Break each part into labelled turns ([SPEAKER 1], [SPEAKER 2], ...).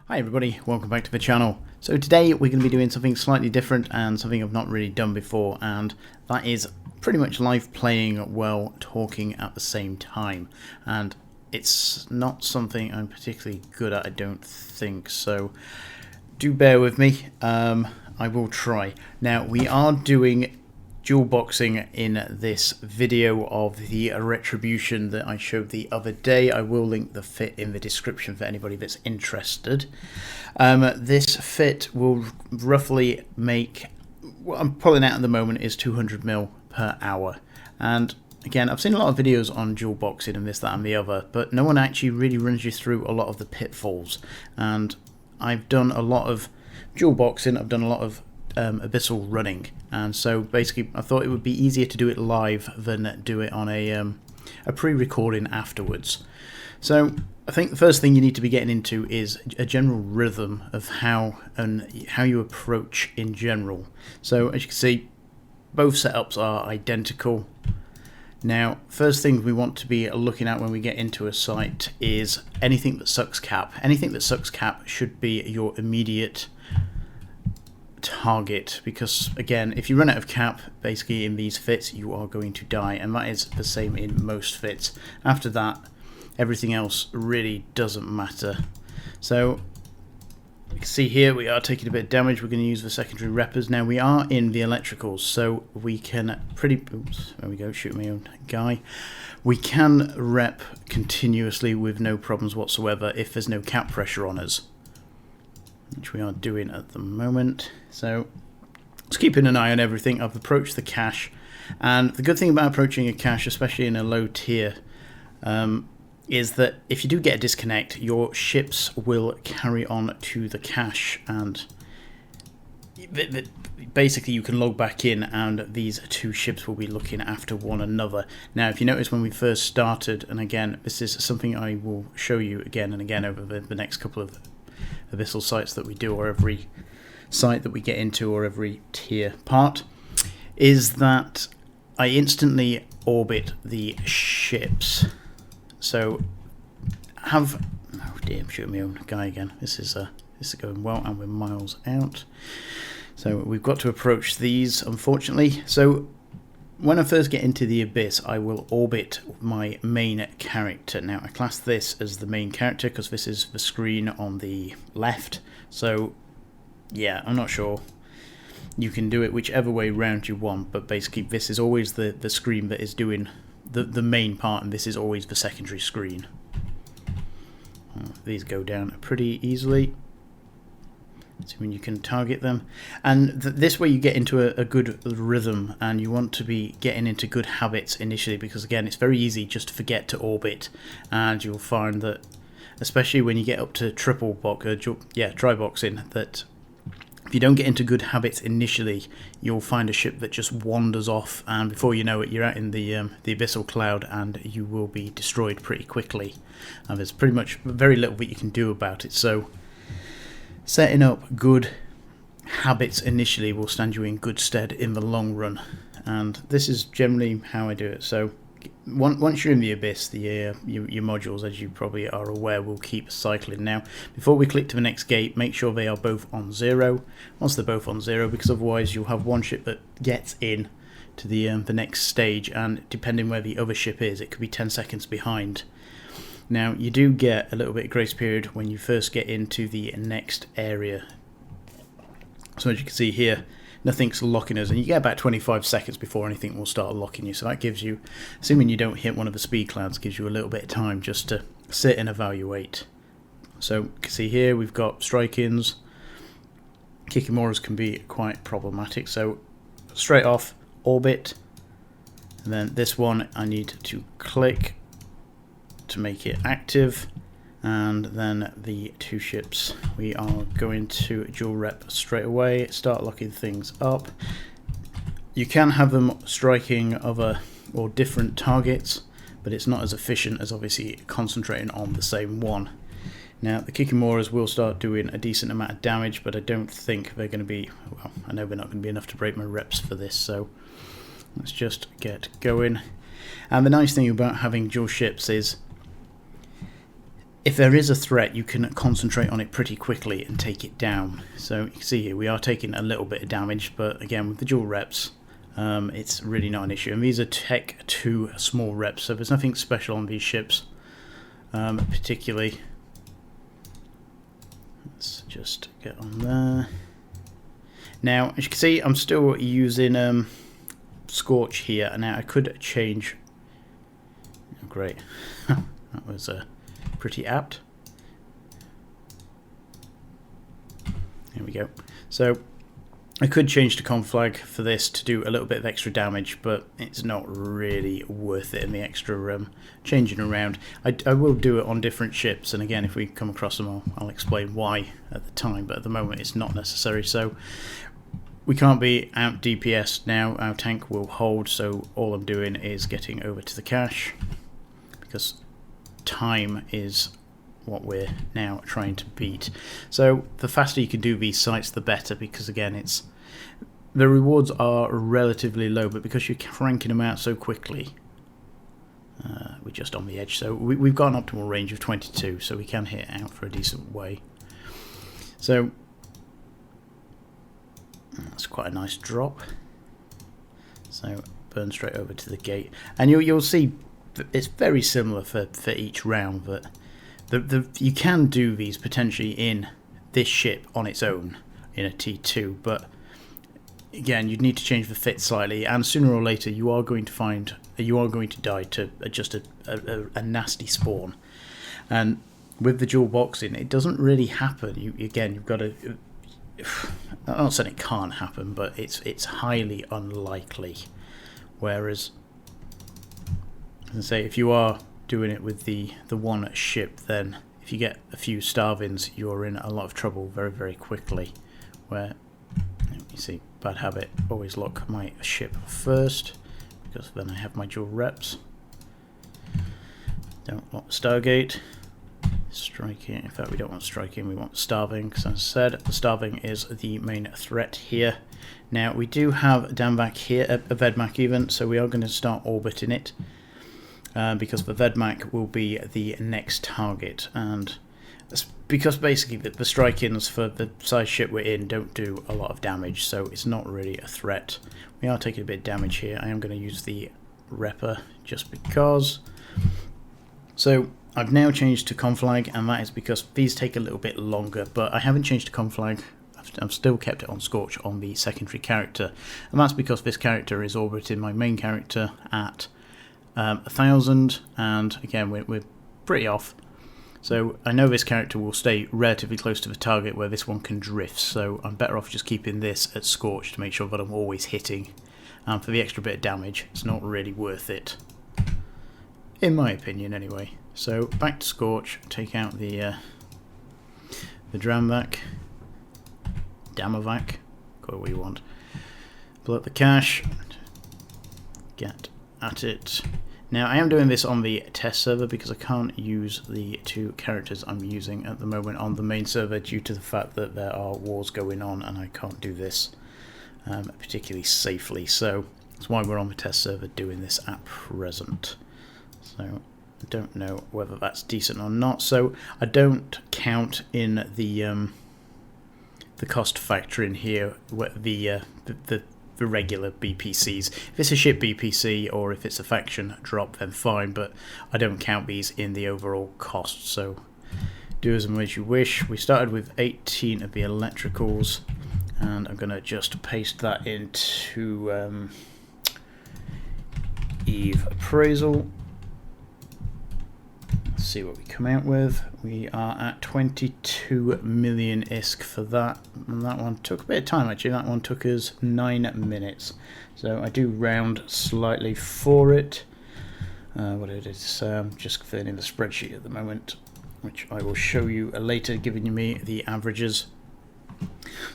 [SPEAKER 1] Hi everybody, welcome back to the channel. So today we're going to be doing something slightly different and something I've not really done before, and that is pretty much live playing while talking at the same time. And it's not something I'm particularly good at, I don't think, so do bear with me. I will try. Now we are doing dual boxing in this video of the Retribution that I showed the other day. I will link the fit in the description for anybody that's interested. This fit will roughly make, what I'm pulling out at the moment is 200 mil per hour. And again, I've seen a lot of videos on dual boxing and this, that and the other, but no one actually really runs you through a lot of the pitfalls. And I've done a lot of dual boxing, I've done a lot of abyssal running, and so basically I thought it would be easier to do it live than do it on a pre-recording afterwards. So I think the first thing you need to be getting into is a general rhythm of how you approach in general. So as you can see, both setups are identical. Now, first thing we want to be looking at when we get into a site is anything that sucks cap. Anything that sucks cap should be your immediate target, because again, if you run out of cap basically in these fits, you are going to die, and that is the same in most fits. After that, everything else really doesn't matter. So you can see here we are taking a bit of damage. We're going to use the secondary reppers. Now we are in the electricals, so we can oops, there we go, shoot my own guy. We can rep continuously with no problems whatsoever if there's no cap pressure on us, which we are doing at the moment. So just keeping an eye on everything. I've approached the cache, and the good thing about approaching a cache, especially in a low tier, is that if you do get a disconnect, your ships will carry on to the cache, and basically you can log back in and these two ships will be looking after one another. Now if you notice when we first started, and again this is something I will show you again and again over the next couple of abyssal sites that we do, or every site that we get into, or every tier part, is that I instantly orbit the ships. So oh dear, I'm shooting my own guy again. This is going well, and we're miles out. So we've got to approach these, unfortunately. So when I first get into the abyss, I will orbit my main character. Now I class this as the main character because this is the screen on the left. So yeah, I'm not sure. You can do it whichever way round you want, but basically this is always the screen that is doing the main part, and this is always the secondary screen. These go down pretty easily. So when you can target them, and this way you get into a good rhythm, and you want to be getting into good habits initially, because again it's very easy just to forget to orbit, and you'll find that especially when you get up to tri boxing, that if you don't get into good habits initially, you'll find a ship that just wanders off, and before you know it, you're out in the abyssal cloud, and you will be destroyed pretty quickly. And there's pretty much very little that you can do about it. So setting up good habits initially will stand you in good stead in the long run, and this is generally how I do it. So once you're in the abyss, your modules, as you probably are aware, will keep cycling. Now before we click to the next gate, make sure they are both on 0. Once they're both on 0, because otherwise you'll have one ship that gets in to the next stage, and depending where the other ship is, it could be 10 seconds behind. Now you do get a little bit of grace period when you first get into the next area. So as you can see here, nothing's locking us, and you get about 25 seconds before anything will start locking you. So that gives you, assuming you don't hit one of the speed clouds, gives you a little bit of time just to sit and evaluate. So you can see here we've got strike-ins. Kikimoras can be quite problematic. So straight off, orbit, and then this one I need to click to make it active, and then the two ships we are going to dual rep straight away, start locking things up. You can have them striking other or different targets, but it's not as efficient as obviously concentrating on the same one. Now the Kikimoras will start doing a decent amount of damage, but I don't think they're going to be, well, I know they're not going to be enough to break my reps for this, so let's just get going. And the nice thing about having dual ships is if there is a threat, you can concentrate on it pretty quickly and take it down. So you can see here we are taking a little bit of damage, but again with the dual reps, it's really not an issue. And these are Tech 2 small reps, so there's nothing special on these ships particularly. Let's just get on there. Now, as you can see, I'm still using Scorch here, and now I could change. Oh, great. That was pretty apt. There we go. So I could change to conflag for this to do a little bit of extra damage, but it's not really worth it in the extra changing around. I will do it on different ships, and again, if we come across them, I'll explain why at the time, but at the moment it's not necessary. So we can't be out DPS now, our tank will hold, so all I'm doing is getting over to the cache, because time is what we're now trying to beat. So the faster you can do these sites, the better, because again, the rewards are relatively low, but because you're cranking them out so quickly, we're just on the edge. So we've got an optimal range of 22, so we can hit out for a decent way. So that's quite a nice drop. So burn straight over to the gate, and you'll see it's very similar for each round, but you can do these potentially in this ship on its own in a T2, but again, you'd need to change the fit slightly, and sooner or later you are going to die to just a nasty spawn. And with the dual boxing, it doesn't really happen. You've got to. I'm not saying it can't happen, but it's highly unlikely. Whereas, as I say, if you are doing it with the one ship, then if you get a few starvings, you're in a lot of trouble very, very quickly. Where, you see, bad habit, always lock my ship first, because then I have my dual reps. Don't want Stargate. Striking, in fact we don't want striking, we want starving, because as I said, the starving is the main threat here. Now we do have Danvac here, a Vedmak even, so we are going to start orbiting it. Because the Vedmak will be the next target, and because basically the strike-ins for the size ship we're in don't do a lot of damage, so it's not really a threat. We are taking a bit of damage here. I am going to use the Repper just because. So I've now changed to conflag, and that is because these take a little bit longer, but I haven't changed to conflag. I've still kept it on Scorch on the secondary character, and that's because this character is orbiting my main character at 1,000, and again we're pretty off, so I know this character will stay relatively close to the target where this one can drift, so I'm better off just keeping this at Scorch to make sure that I'm always hitting. For the extra bit of damage, it's not really worth it, in my opinion anyway. So back to Scorch, take out the Dramvac, Damavac, call it what you want, blow up the cache, get at it. Now I am doing this on the test server because I can't use the two characters I'm using at the moment on the main server due to the fact that there are wars going on and I can't do this particularly safely. So that's why we're on the test server doing this at present. So I don't know whether that's decent or not. So I don't count in the cost factor in here the regular BPCs. If it's a ship BPC or if it's a faction drop, then fine, but I don't count these in the overall cost, so do as much as you wish. We started with 18 of the electricals, and I'm going to just paste that into Eve Appraisal. Let's see what we come out with. We are at 22 million ISK for that, and that one took a bit of time actually. That one took us 9 minutes, so I do round slightly for it. What it is, just filling in the spreadsheet at the moment, which I will show you later, giving me the averages.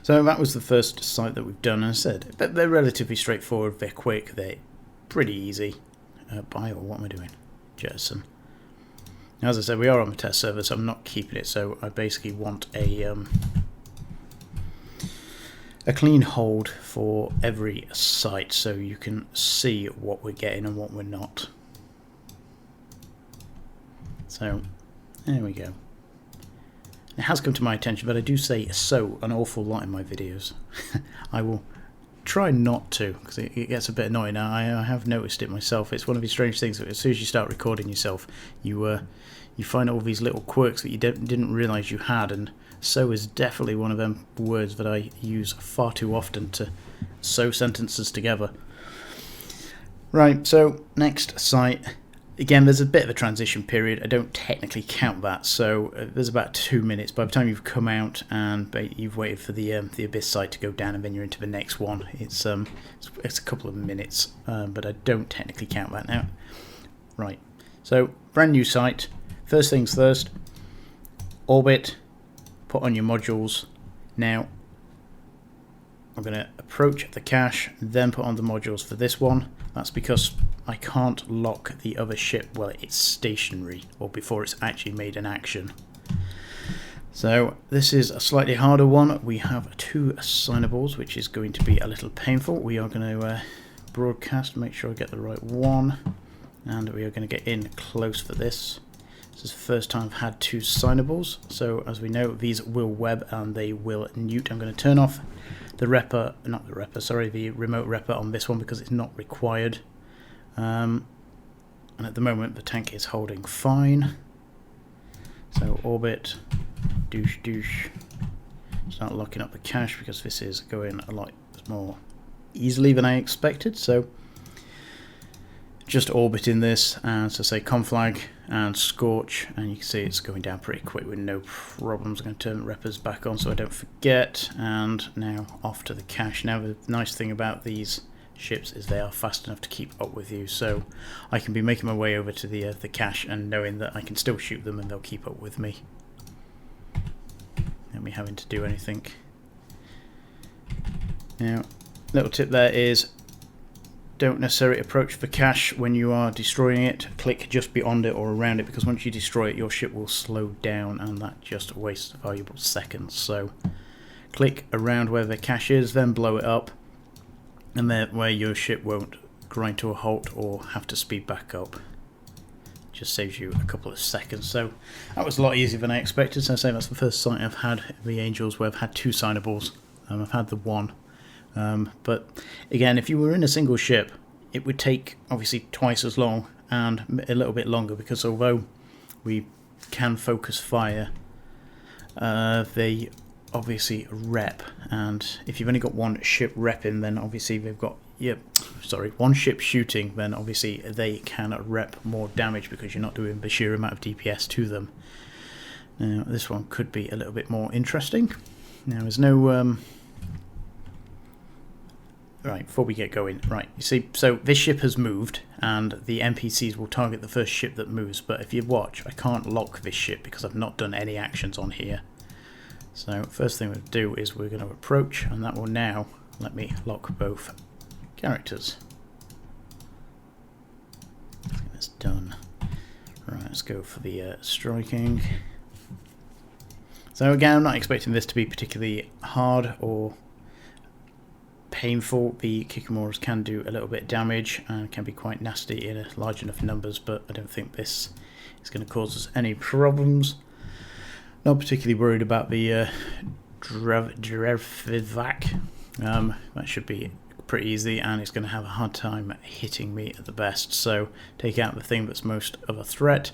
[SPEAKER 1] So that was the first site that we've done. As I said, but they're relatively straightforward, they're quick, they're pretty easy. Buy, or what am I doing? Jettison. Now, as I said, we are on the test server, so I'm not keeping it, so I basically want a clean hold for every site so you can see what we're getting and what we're not. So there we go. It has come to my attention, but I do say so an awful lot in my videos. I will try not to, because it gets a bit annoying. I have noticed it myself. It's one of these strange things that as soon as you start recording yourself, you find all these little quirks that you didn't realise you had, and so is definitely one of them words that I use far too often to sew sentences together. Right, so next site. Again, there's a bit of a transition period. I don't technically count that, so there's about 2 minutes. By the time you've come out and you've waited for the Abyss site to go down, and then you're into the next one, it's a couple of minutes, but I don't technically count that now. Right, so brand new site. First things first, orbit, put on your modules. Now, I'm going to approach the cache, then put on the modules for this one. That's because I can't lock the other ship while it's stationary, or before it's actually made an action. So this is a slightly harder one. We have 2 assignables, which is going to be a little painful. We are going to broadcast, make sure I get the right one, and we are going to get in close for this. This is the first time I've had 2 assignables, so as we know, these will web and they will newt. I'm going to turn off the the remote repper on this one because it's not required. And at the moment the tank is holding fine. So orbit, douche. Start locking up the cache because this is going a lot more easily than I expected. So just orbiting this, and so say conflag and scorch, and you can see it's going down pretty quick with no problems. I'm going to turn the reppers back on so I don't forget, and now off to the cache. Now the nice thing about these ships is they are fast enough to keep up with you, so I can be making my way over to the cache and knowing that I can still shoot them and they'll keep up with me, without me having to do anything. Now, little tip there is, don't necessarily approach the cache when you are destroying it. Click just beyond it or around it, because once you destroy it, your ship will slow down, and that just wastes valuable seconds. So click around where the cache is, then blow it up, and there where your ship won't grind to a halt or have to speed back up. Just saves you a couple of seconds. So that was a lot easier than I expected. So I say that's the first site I've had the Angels where I've had 2 signables. I've had the one. But again, if you were in a single ship, it would take obviously twice as long and a little bit longer, because although we can focus fire, they obviously rep, and if you've only got one ship repping, then obviously they've got one ship shooting, then obviously they can rep more damage because you're not doing the sheer amount of DPS to them. Now this one could be a little bit more interesting. Now there's no right, before we get going, right, you see, so this ship has moved and the NPCs will target the first ship that moves, but if you watch, I can't lock this ship because I've not done any actions on here. So first thing we'll do is we're going to approach, and that will now let me lock both characters. That's done. Right, let's go for the striking. So again, I'm not expecting this to be particularly hard or painful. The Kikomoras can do a little bit of damage and can be quite nasty in large enough numbers, but I don't think this is going to cause us any problems. Not particularly worried about the Drevivac. That should be pretty easy, and it's going to have a hard time hitting me at the best. So take out the thing that's most of a threat.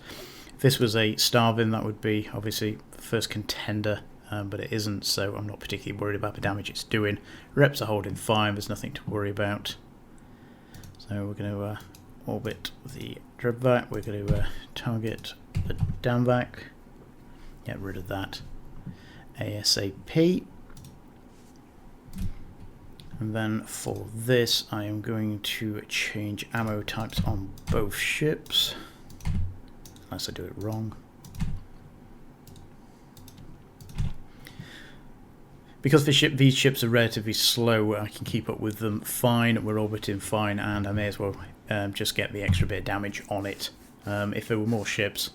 [SPEAKER 1] If this was a Starving, that would be obviously the first contender, but it isn't, so I'm not particularly worried about the damage it's doing. Reps are holding fine, there's nothing to worry about. So we're going to orbit the Drevivac, we're going to target the Damvac. Get rid of that ASAP. And then for this, I am going to change ammo types on both ships, unless I do it wrong. Because these ships are relatively slow, I can keep up with them fine, we're orbiting fine, and I may as well just get the extra bit of damage on it. If there were more ships,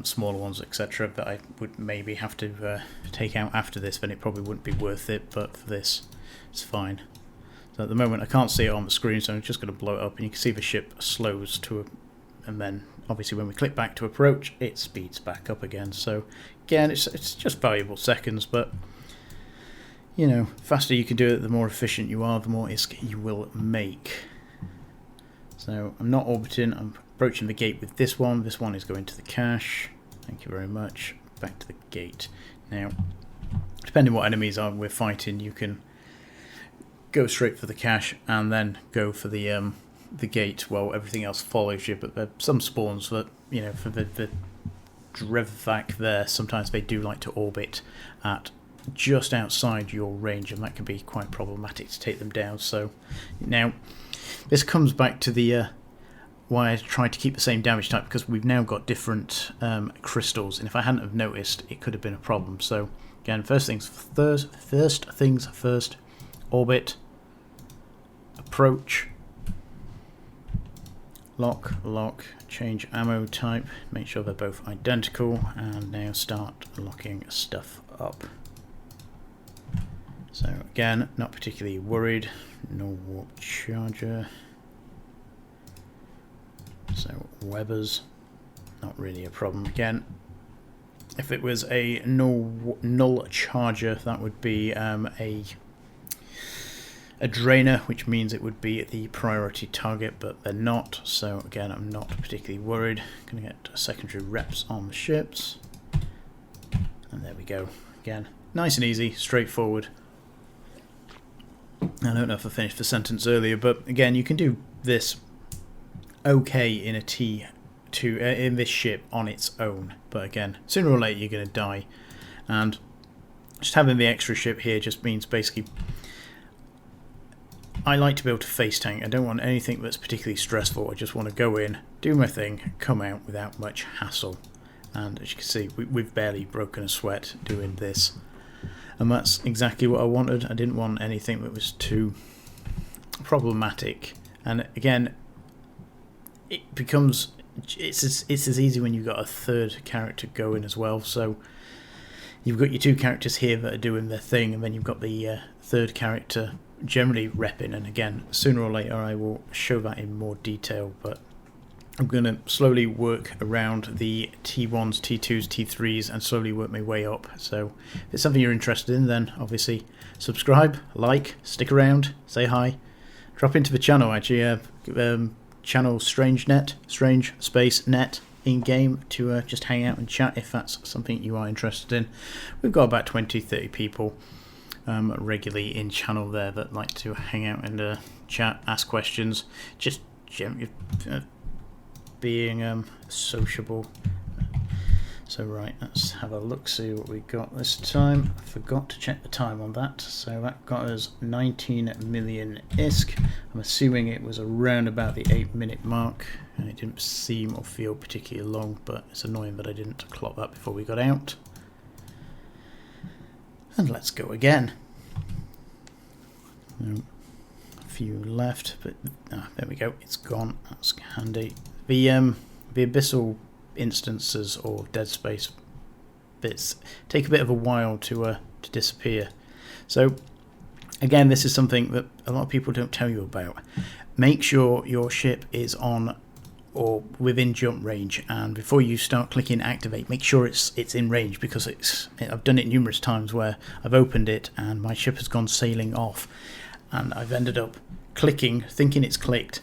[SPEAKER 1] smaller ones, etc., that I would maybe have to take out after this, then it probably wouldn't be worth it, but for this, it's fine. So at the moment I can't see it on the screen, so I'm just going to blow it up, and you can see the ship slows to and then obviously when we click back to approach, it speeds back up again. So again, it's just valuable seconds, but you know, faster you can do it, the more efficient you are, the more ISK you will make. So I'm not orbiting, I'm approaching the gate with this one. This one is going to the cache. Thank you very much. Back to the gate. Now, depending what enemies we're fighting, you can go straight for the cache and then go for the gate while everything else follows you. But there are some spawns that, you know, for the Drevvac there, sometimes they do like to orbit at just outside your range, and that can be quite problematic to take them down. So now this comes back to the why I tried to keep the same damage type, because we've now got different crystals, and if I hadn't have noticed, it could have been a problem. So again, first things first, orbit, approach, lock, change ammo type, make sure they're both identical, and now start locking stuff up. So again, not particularly worried. No warp charger. So Webbers, not really a problem. Again, if it was a null charger, that would be a drainer, which means it would be the priority target, but they're not. So again, I'm not particularly worried. Gonna get secondary reps on the ships, and there we go. Again, nice and easy, straightforward. I don't know if I finished the sentence earlier, but again, you can do this okay in a T2 in this ship on its own. But again, sooner or later you're going to die, and just having the extra ship here just means basically I like to be able to face tank. I don't want anything that's particularly stressful. I just want to go in, do my thing, come out without much hassle. And as you can see, we've barely broken a sweat doing this. And that's exactly what I wanted. I didn't want anything that was too problematic. And again, it becomes it's as easy when you've got a third character going as well. So you've got your two characters here that are doing their thing, and then you've got the third character generally repping. And again, sooner or later I will show that in more detail, but I'm going to slowly work around the T1s, T2s, T3s, and slowly work my way up. So if it's something you're interested in, then obviously subscribe, like, stick around, say hi, drop into the channel. Actually, channel Strange Space Net in game to just hang out and chat if that's something you are interested in. We've got about 20-30 people regularly in channel there that like to hang out and chat, ask questions, just being sociable. So right, let's have a look, see what we got this time. I forgot to check the time on that, so that got us 19 million ISK. I'm assuming it was around about the 8-minute mark, and it didn't seem or feel particularly long, but it's annoying that I didn't clock that before we got out. And let's go again. A few left, but there we go, it's gone. That's handy. The abyssal instances or dead space bits take a bit of a while to disappear. So again, this is something that a lot of people don't tell you about. Make sure your ship is on or within jump range, and before you start clicking activate, make sure it's in range, because I've done it numerous times where I've opened it and my ship has gone sailing off, and I've ended up clicking, thinking it's clicked,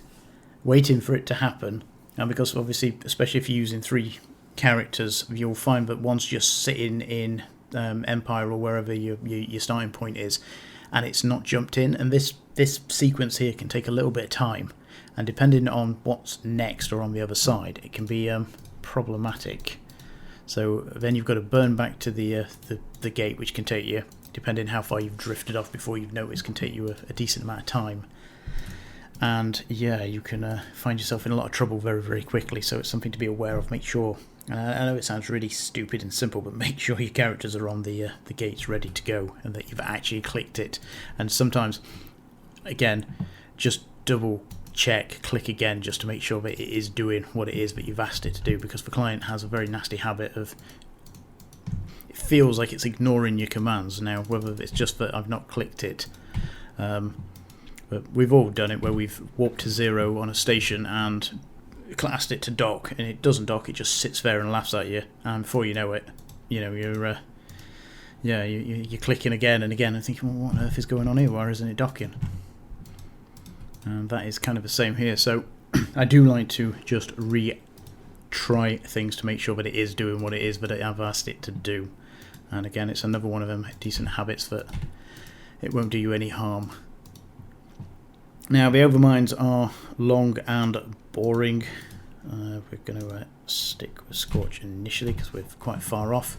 [SPEAKER 1] waiting for it to happen. And because obviously, especially if you're using 3 characters, you'll find that one's just sitting in Empire or wherever your starting point is, and it's not jumped in. And this sequence here can take a little bit of time, and depending on what's next or on the other side, it can be problematic. So then you've got to burn back to the gate, which can take you, depending how far you've drifted off before you've noticed, can take you a decent amount of time. And yeah, you can find yourself in a lot of trouble very, very quickly. So it's something to be aware of. Make sure, I know it sounds really stupid and simple, but make sure your characters are on the gates ready to go, and that you've actually clicked it. And sometimes, again, just double check, click again, just to make sure that it is doing what it is that you've asked it to do, because the client has a very nasty habit of, it feels like it's ignoring your commands. Now, whether it's just that I've not clicked it, but we've all done it where we've warped to 0 on a station, and asked it to dock, and it doesn't dock. It just sits there and laughs at you, and before you know it, you're you're clicking again and again and thinking, well, what on earth is going on here? Why isn't it docking? And that is kind of the same here. So I do like to just retry things to make sure that it is doing what it is that I've asked it to do. And again, it's another one of them decent habits that it won't do you any harm. Now, the overmines are long and boring. We're going to stick with Scorch initially because we're quite far off.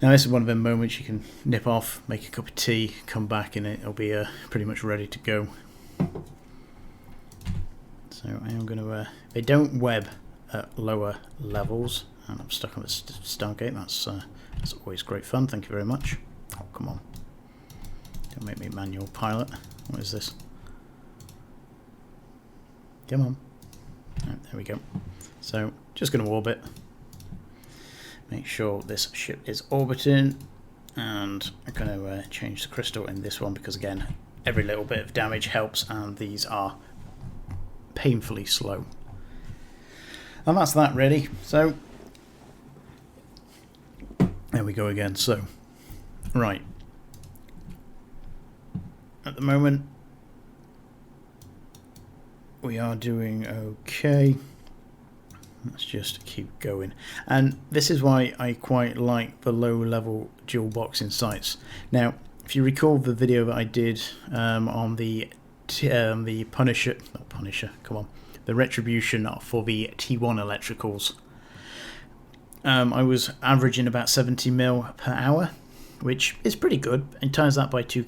[SPEAKER 1] Now, this is one of them moments you can nip off, make a cup of tea, come back, and it'll be pretty much ready to go. So I am going to... they don't web at lower levels, and I'm stuck on the Stargate. That's always great fun. Thank you very much. Oh, come on. Don't make me manual pilot. What is this? Come on. Oh, there we go. So, just going to orbit. Make sure this ship is orbiting. And I'm going to change the crystal in this one because, again, every little bit of damage helps, and these are painfully slow. And that's that, really. So, there we go again. So, right. At the moment, we are doing okay. Let's just keep going. And this is why I quite like the low-level dual boxing sights. Now, if you recall the video that I did on the Punisher, not Punisher, come on, the Retribution for the T1 electricals, I was averaging about 70 mil per hour, which is pretty good. And times that by two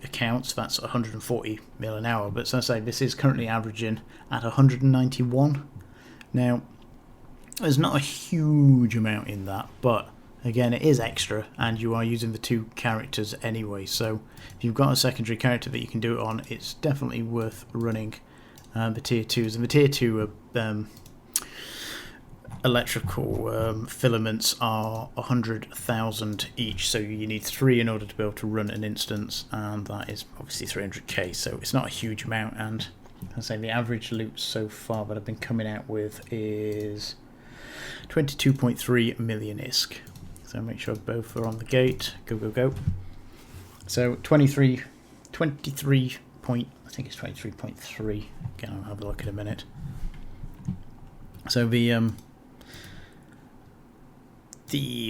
[SPEAKER 1] accounts, that's 140 mil an hour. But as I say, this is currently averaging at 191. Now, there's not a huge amount in that, but again, it is extra, and you are using the two characters anyway. So if you've got a secondary character that you can do it on, it's definitely worth running the tier 2s. And the tier 2 electrical filaments are 100,000 each, so you need 3 in order to be able to run an instance, and that is obviously 300k, so it's not a huge amount. And I say the average loot so far that I've been coming out with is 22.3 million ISK. So make sure both are on the gate. Go, go, go. So 23 point, I think it's 23.3. Again, I'll have a look in a minute. So the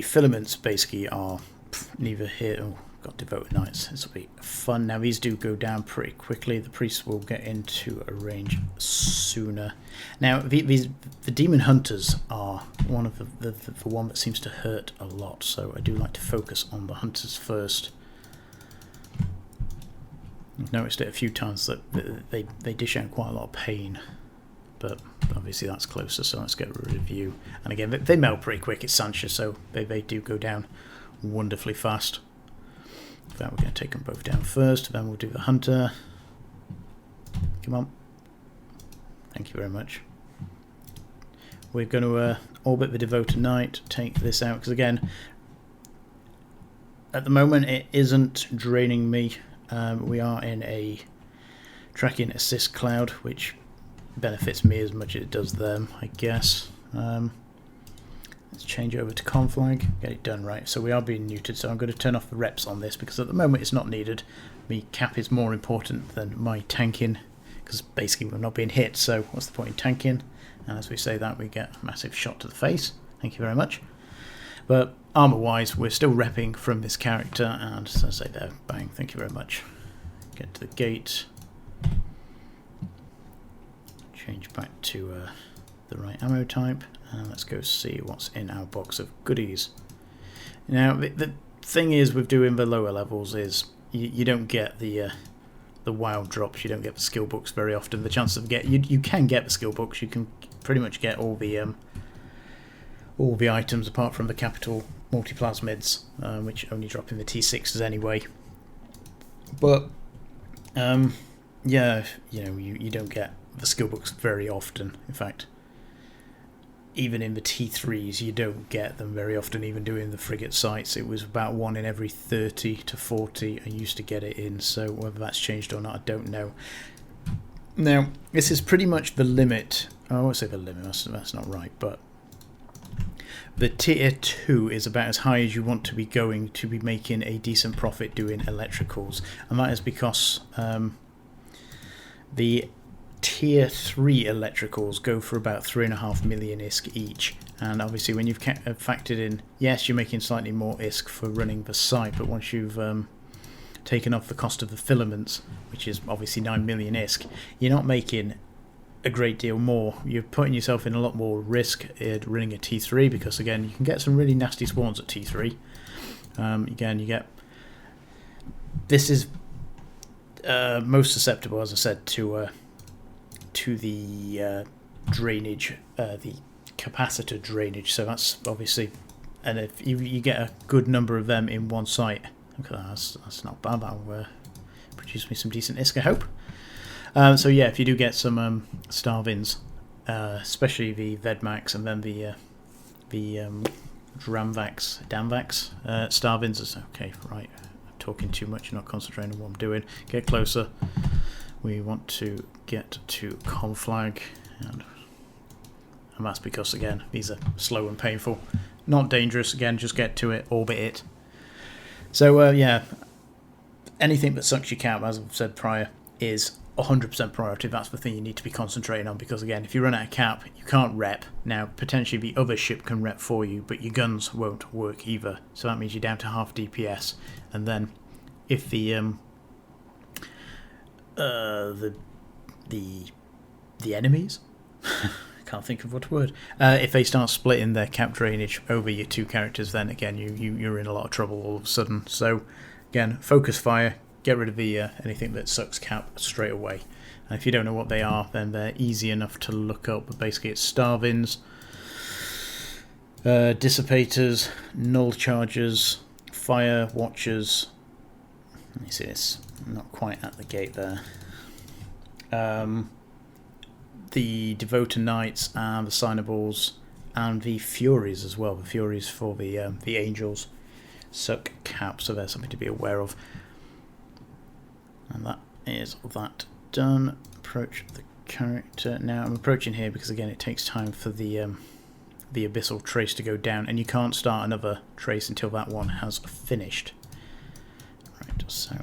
[SPEAKER 1] filaments basically are neither here. Oh, got devoted knights. This will be fun. Now these do go down pretty quickly. The priests will get into a range sooner. Now the demon hunters are one of the one that seems to hurt a lot. So I do like to focus on the hunters first. I've noticed it a few times that they dish out quite a lot of pain. But obviously that's closer, so let's get rid of you. And again, they melt pretty quick. It's Sancha, so they do go down wonderfully fast. In fact, we're going to take them both down first, then we'll do the hunter. Come on. Thank you very much. We're going to orbit the devoted knight, take this out, because again, at the moment it isn't draining me. We are in a tracking assist cloud, which benefits me as much as it does them, I guess. Let's change over to conflag, get it done right. So we are being neutered, so I'm going to turn off the reps on this because at the moment it's not needed. My cap is more important than my tanking, because basically we're not being hit, so what's the point in tanking? And as we say that, we get a massive shot to the face. Thank you very much. But armor wise, we're still repping from this character, and as I say there, bang, thank you very much. Get to the gate. Change back to the right ammo type, and let's go see what's in our box of goodies. Now the thing is with doing the lower levels is you don't get the wild drops, you don't get the skill books very often. The chances of you can get the skill books, you can pretty much get all the items apart from the capital multiplasmids, which only drop in the T6s anyway. But yeah, you don't get the skill books very often. In fact, even in the T3s you don't get them very often. Even doing the frigate sites, it was about 1 in every 30 to 40 I used to get it in, so whether that's changed or not I don't know. Now, this is pretty much the limit. I won't say the limit, that's not right, but the tier 2 is about as high as you want to be going to be making a decent profit doing electricals, and that is because the tier 3 electricals go for about 3.5 million ISK each, and obviously when you've factored in, yes, you're making slightly more ISK for running the site, but once you've taken off the cost of the filaments, which is obviously 9 million ISK, you're not making a great deal more. You're putting yourself in a lot more risk running a T3, because again you can get some really nasty spawns at T3. Again, you get, this is most susceptible, as I said, to the drainage, the capacitor drainage. So that's obviously, and if you get a good number of them in one site, okay, that's not bad. That'll produce me some decent ISK, I hope. So yeah, if you do get some starvins, especially the Vedmax and then the Damvax starvins, is okay. Right, I'm talking too much, not concentrating on what I'm doing. Get closer. We want to get to conflag, and that's because again these are slow and painful, not dangerous. Again, just get to it, orbit it. So yeah, anything that sucks your cap, as I've said prior, is 100% priority. That's the thing you need to be concentrating on, because again, if you run out of cap, you can't rep. Now potentially the other ship can rep for you, but your guns won't work either, so that means you're down to half DPS. And then if the enemies I can't think of what word, if they start splitting their cap drainage over your two characters, then again you're in a lot of trouble all of a sudden. So again, focus fire, get rid of the anything that sucks cap straight away. And if you don't know what they are, then they're easy enough to look up, but basically it's starvins, dissipators, null chargers, fire watchers. Let me see this, not quite at the gate there. The Devoter Knights and the Signables and the Furies as well. The Furies for the Angels suck cap, so there's something to be aware of. And that is that done. Approach the character. Now I'm approaching here because again it takes time for the abyssal trace to go down, and you can't start another trace until that one has finished. Right, so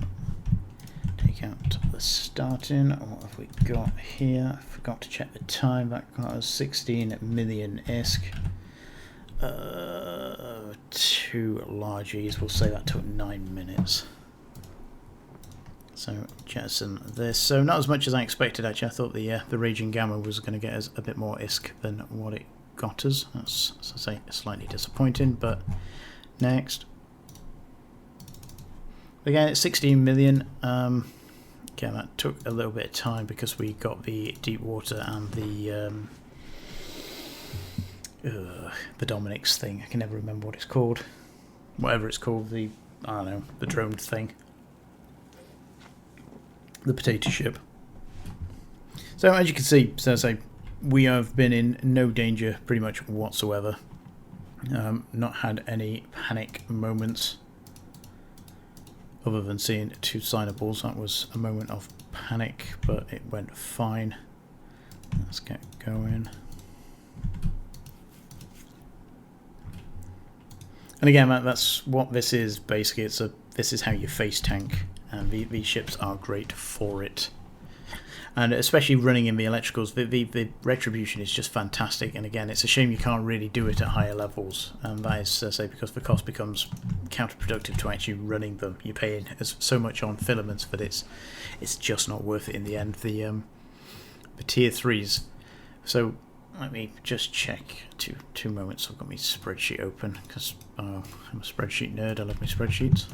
[SPEAKER 1] take out the starting. What have we got here? I forgot to check the time. That got us 16 million ISK. 2 largies. We'll say that took 9 minutes. So jettison this. So not as much as I expected actually. I thought the Raging Gamma was going to get us a bit more ISK than what it got us. That's, as I say, slightly disappointing. But next. Again, it's 16 million. Again, that took a little bit of time because we got the deep water and the Dominic's thing. I can never remember what it's called. Whatever it's called, I don't know, the drone thing. The potato ship. So as you can see, so I say, we have been in no danger pretty much whatsoever. Not had any panic moments. Other than seeing 2 signables, that was a moment of panic, but it went fine. Let's get going. And again, that's what this is. Basically, this is how you face tank, and these ships are great for it. And especially running in the electricals, the Retribution is just fantastic. And again, it's a shame you can't really do it at higher levels. And that is, say, because the cost becomes counterproductive to actually running them. You're paying so much on filaments that it's just not worth it in the end. The tier 3s. So let me just check 2 moments. I've got my spreadsheet open because I'm a spreadsheet nerd. I love my spreadsheets.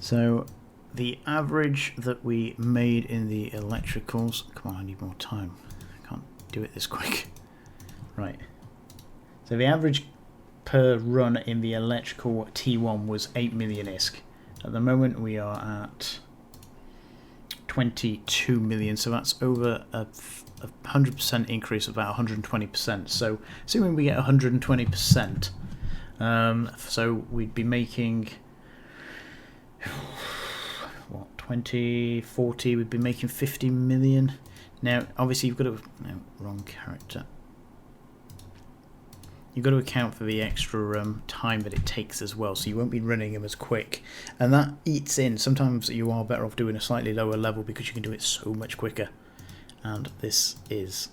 [SPEAKER 1] So the average that we made in the electricals, come on, I need more time, I can't do it this quick. Right, so the average per run in the electrical T1 was 8 million ISK. At the moment we are at 22 million, so that's over a 100% increase of about 120%. So assuming we get 120%, so we'd be making, 2040 we'd be making 50 million. Now obviously you've got to, no, wrong character. You've got to account for the extra time that it takes as well, so you won't be running them as quick, and that eats in. Sometimes you are better off doing a slightly lower level because you can do it so much quicker. And this is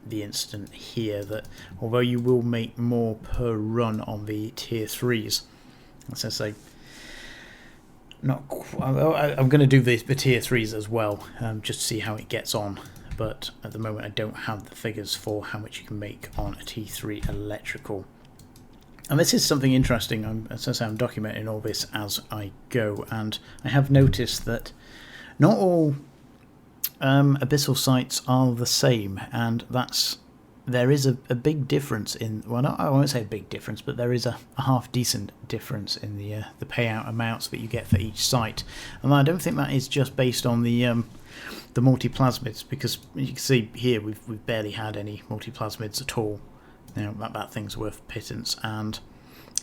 [SPEAKER 1] the instant here that although you will make more per run on the tier 3s, as I say, I'm going to do the tier 3s as well, just to see how it gets on. But at the moment I don't have the figures for how much you can make on a T3 electrical. And this is something interesting. As I say, I'm documenting all this as I go, and I have noticed that not all abyssal sites are the same, and there is a big difference in, well, I won't say a big difference, but there is a half decent difference in the payout amounts that you get for each site. And I don't think that is just based on the multiplasmids, because you can see here we've barely had any multiplasmids at all. Now that thing's worth pittance, and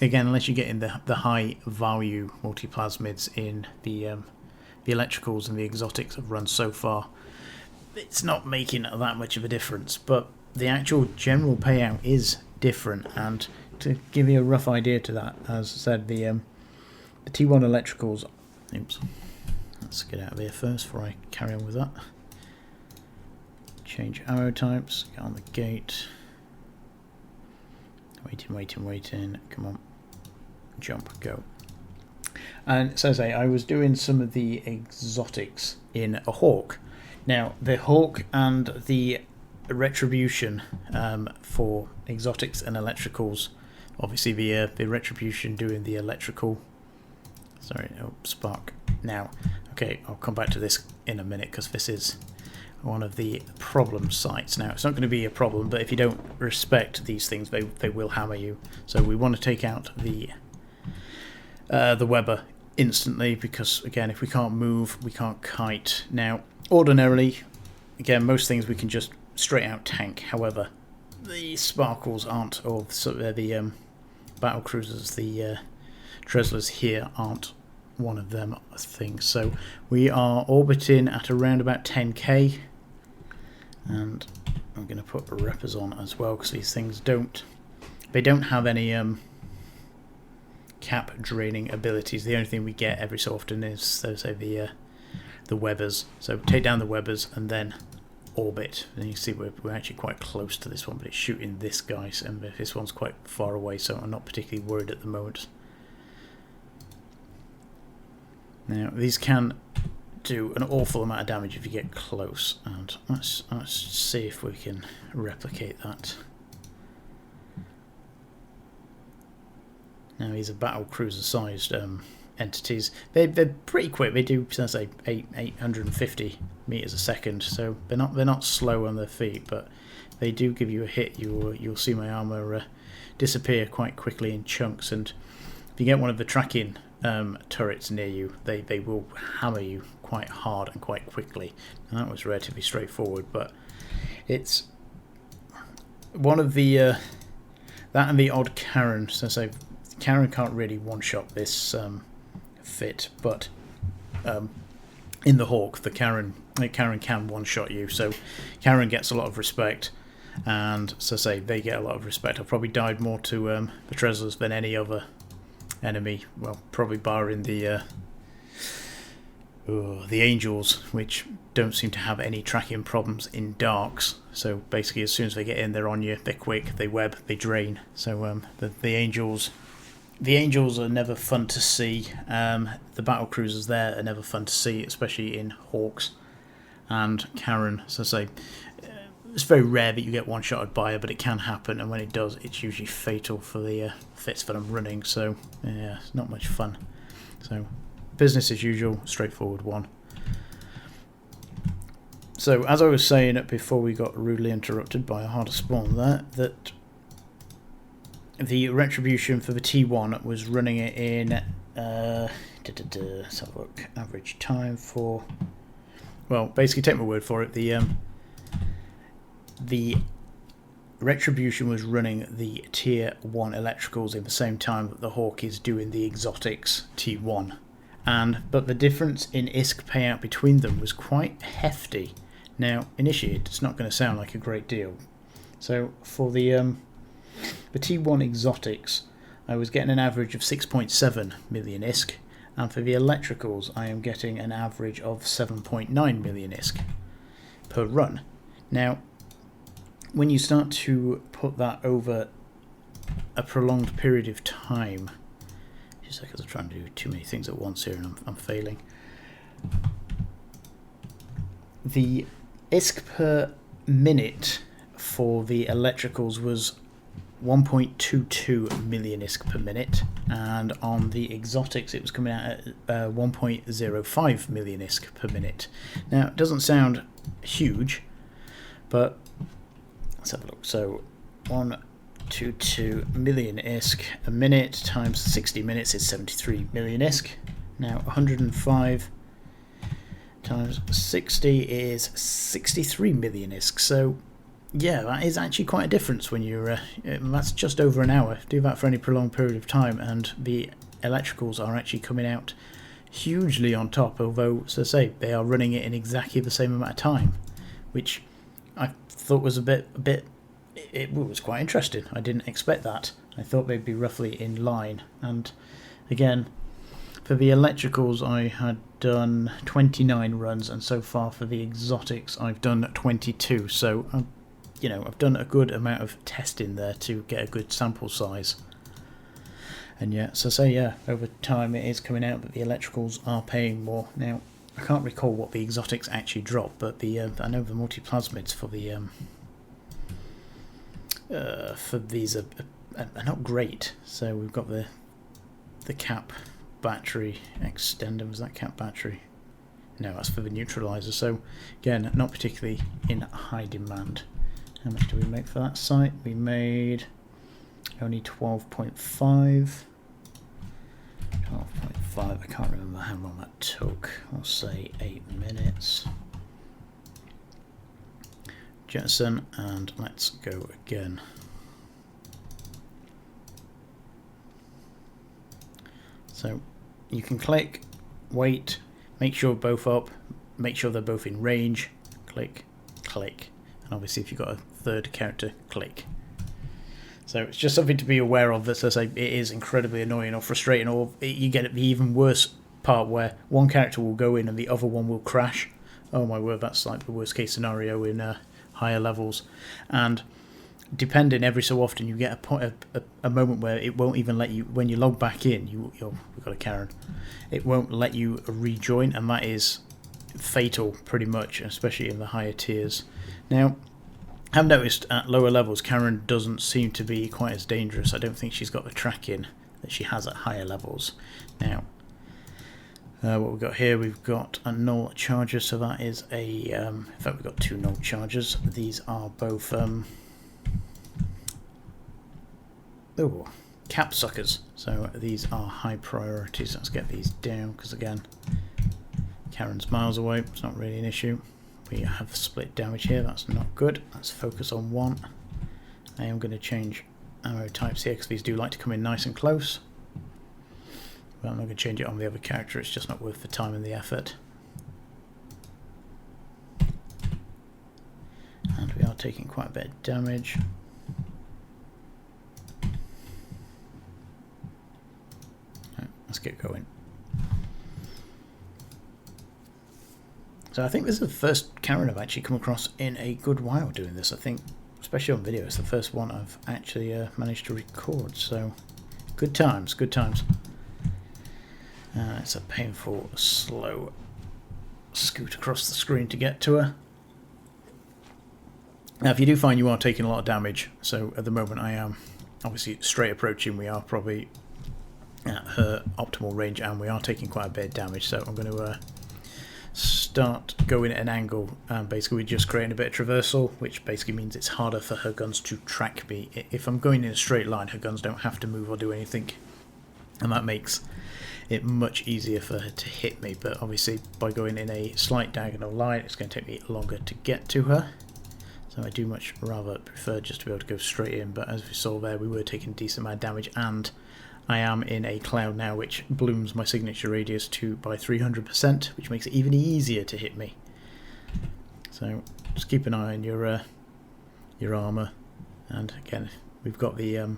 [SPEAKER 1] again, unless you get in the high value multiplasmids in the electricals and the exotics I've run so far, it's not making that much of a difference. But the actual general payout is different, and to give you a rough idea to that, as I said, the T1 electricals, oops, let's get out of here first before I carry on with that. Change arrow types, get on the gate, waiting, come on, jump, go. And so I was doing some of the exotics in a Hawk. Now the Hawk and the Retribution for exotics and electricals, obviously the Retribution doing the electrical, spark now. Okay, I'll come back to this in a minute because this is one of the problem sites. Now it's not going to be a problem, but if you don't respect these things, they will hammer you. So we want to take out the Weber instantly, because again, if we can't move, we can't kite. Now ordinarily, again, most things we can just straight out tank. However, the sparkles aren't, or the battle cruisers, the Treslers here aren't one of them things. So we are orbiting at around about 10k, and I'm going to put reppers on as well, because these things don't have any cap draining abilities. The only thing we get every so often is the Webers. So take down the Webers and then orbit. And you can see we're actually quite close to this one, but it's shooting this guy, and this one's quite far away, so I'm not particularly worried at the moment. Now these can do an awful amount of damage if you get close, and let's see if we can replicate that. Now these are battle cruiser sized entities. They're pretty quick. They do, as I say, 850 meters a second, so they're not slow on their feet, but they do give you a hit. You'll see my armor disappear quite quickly in chunks, and if you get one of the tracking turrets near you, they will hammer you quite hard and quite quickly. And that was relatively straightforward, but it's one of the that and the odd Karen. So Karen can't really one-shot this fit, but in the Hawk, the Karen can one-shot you. So Karen gets a lot of respect, and they get a lot of respect. I've probably died more to the Treslers than any other enemy. Well, probably barring the Angels, which don't seem to have any tracking problems in darks. So basically, as soon as they get in, they're on you. They're quick. They web. They drain. So the Angels. The Angels are never fun to see. The battle cruisers there are never fun to see, especially in Hawks. And Karen, it's very rare that you get one-shotted by her, but it can happen, and when it does, it's usually fatal for the fits that I'm running. So yeah, it's not much fun. So business as usual, straightforward one. So as I was saying before we got rudely interrupted by a harder spawn there, that the Retribution for the T1 was running it in let's have a look. Average time for, well, basically take my word for it, the Retribution was running the tier 1 electricals in the same time that the Hawk is doing the exotics T1, But the difference in ISK payout between them was quite hefty. Now, initially, it's not going to sound like a great deal. So for the T1 exotics, I was getting an average of 6.7 million ISK, and for the electricals, I am getting an average of 7.9 million ISK per run. Now, when you start to put that over a prolonged period of time, just because I'm trying to do too many things at once here and I'm failing. The ISK per minute for the electricals was 1.22 million ISK per minute, and on the exotics it was coming out at 1.05 million ISK per minute. Now, it doesn't sound huge, but let's have a look. So 1.22 million ISK a minute times 60 minutes is 73 million ISK. Now 105 times 60 is 63 million ISK. So yeah, that is actually quite a difference when you're that's just over an hour. Do that for any prolonged period of time, and the electricals are actually coming out hugely on top, although, as I say, they are running it in exactly the same amount of time, which I thought was it was quite interesting. I didn't expect that. I thought they'd be roughly in line. And again, for the electricals, I had done 29 runs, and so far for the exotics, I've done 22. So I've done a good amount of testing there to get a good sample size. And yeah, so over time it is coming out that the electricals are paying more. Now, I can't recall what the exotics actually dropped, but I know the multiplasmids for these are not great. So we've got the cap battery extender. Was that cap battery? No, that's for the neutralizer. So again, not particularly in high demand. How much do we make for that site? We made only 12.5. 12.5. I can't remember how long that took. I'll say 8 minutes. Jettison, and let's go again. So you can click, wait, make sure both up, make sure they're both in range, click, click, and obviously if you've got a third character, click. So it's just something to be aware of. That says it is incredibly annoying or frustrating, or you get the even worse part where one character will go in and the other one will crash. Oh my word, that's like the worst case scenario in higher levels. And depending, every so often you get a moment where it won't even let you, when you log back in, we've got a Karen, it won't let you rejoin, and that is fatal pretty much, especially in the higher tiers. Now, I've noticed at lower levels Karen doesn't seem to be quite as dangerous. I don't think she's got the tracking that she has at higher levels. Now, what we've got here, we've got a null charger, so that is in fact we've got two null chargers. These are both cap suckers, so these are high priorities. Let's get these down, because again, Karen's miles away, it's not really an issue. We have split damage here, that's not good. Let's focus on one. I am going to change ammo types here, because these do like to come in nice and close. But I'm not going to change it on the other character, it's just not worth the time and the effort. And we are taking quite a bit of damage. Right, let's get going. So I think this is the first Karen I've actually come across in a good while doing this. I think, especially on video, it's the first one I've actually managed to record. So good times, good times. It's a painful, slow scoot across the screen to get to her. Now, if you do find you are taking a lot of damage, so at the moment I am obviously straight approaching, we are probably at her optimal range, and we are taking quite a bit of damage, so I'm going to start going at an angle, and basically we're just creating a bit of traversal, which basically means it's harder for her guns to track me. If I'm going in a straight line, her guns don't have to move or do anything, and that makes it much easier for her to hit me. But obviously by going in a slight diagonal line, it's going to take me longer to get to her, so I do much rather prefer just to be able to go straight in. But as we saw there, we were taking a decent amount of damage, and I am in a cloud now which blooms my signature radius by 300%, which makes it even easier to hit me. So just keep an eye on your armor, and again we've got the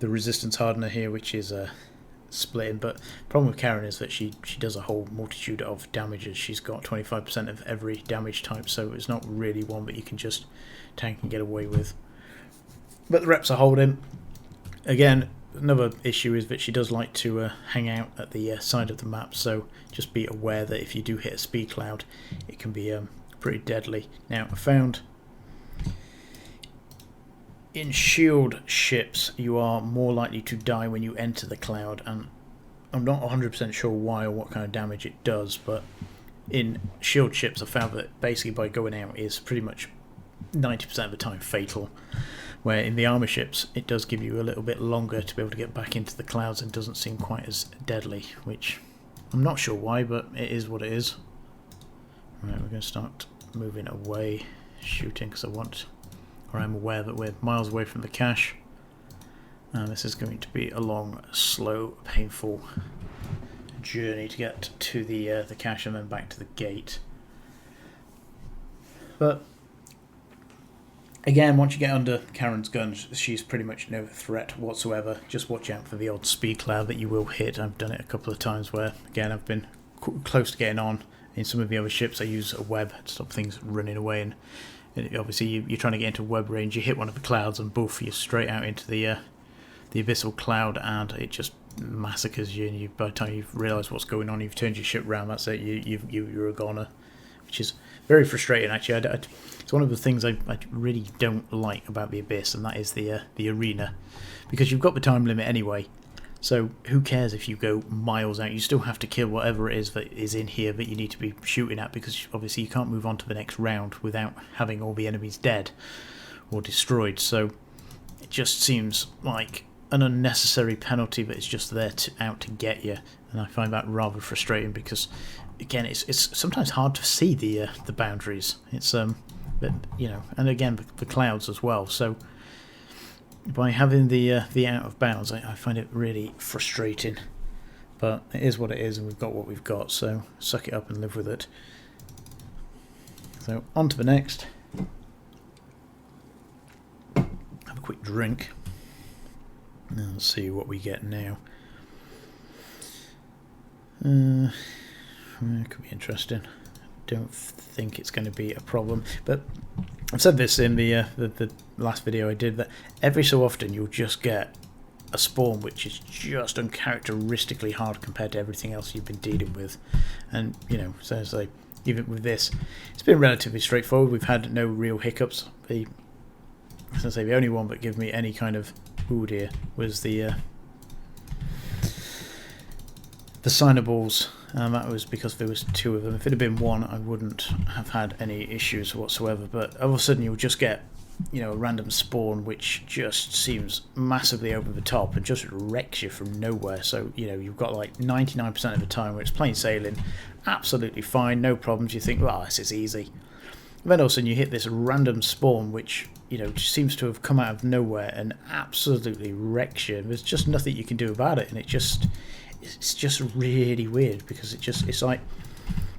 [SPEAKER 1] resistance hardener here, which is splitting, but the problem with Karen is that she does a whole multitude of damages. She's got 25% of every damage type, so it's not really one that you can just tank and get away with. But the reps are holding. Again, another issue is that she does like to hang out at the side of the map, so just be aware that if you do hit a speed cloud, it can be pretty deadly. Now, I found in shield ships you are more likely to die when you enter the cloud, and I'm not 100% sure why or what kind of damage it does, but in shield ships I found that basically by going out is pretty much 90% of the time fatal, where in the armor ships it does give you a little bit longer to be able to get back into the clouds and doesn't seem quite as deadly, which I'm not sure why, but it is what it is. Right, we're going to start moving away, shooting, because I'm aware that we're miles away from the cache, and this is going to be a long, slow, painful journey to get to the cache and then back to the gate. But again, once you get under Karen's gun, she's pretty much no threat whatsoever. Just watch out for the odd speed cloud that you will hit. I've done it a couple of times where, again, I've been close to getting on. In some of the other ships I use a web to stop things running away, and obviously you're trying to get into web range, you hit one of the clouds and boof, you're straight out into the abyssal cloud, and it just massacres you, and by the time you've realised what's going on, you've turned your ship around, that's it, you're a goner, which is very frustrating actually. It's one of the things I really don't like about the Abyss, and that is the arena, because you've got the time limit anyway. So who cares if you go miles out? You still have to kill whatever it is that is in here that you need to be shooting at, because obviously you can't move on to the next round without having all the enemies dead or destroyed. So it just seems like an unnecessary penalty that is just there out to get you, and I find that rather frustrating because, again, it's sometimes hard to see the boundaries. It's but, you know, and again the clouds as well. So by having the out of bounds, I find it really frustrating. But it is what it is, and we've got what we've got, so suck it up and live with it. So on to the next. Have a quick drink. Now let's see what we get now. Could be interesting. Don't think it's going to be a problem, but I've said this in the last video I did, that every so often you'll just get a spawn which is just uncharacteristically hard compared to everything else you've been dealing with, and you know, so it's like, even with this, it's been relatively straightforward. We've had no real hiccups. The only one that gave me any kind of wood here was the signables. That was because there was two of them. If it had been one, I wouldn't have had any issues whatsoever, but all of a sudden you'll just get, you know, a random spawn which just seems massively over the top and just wrecks you from nowhere. So, you know, you've got like 99% of the time where it's plain sailing, absolutely fine, no problems. You think, well, this is easy. And then all of a sudden you hit this random spawn which, you know, just seems to have come out of nowhere and absolutely wrecks you. There's just nothing you can do about it, and it's just really weird, because it's like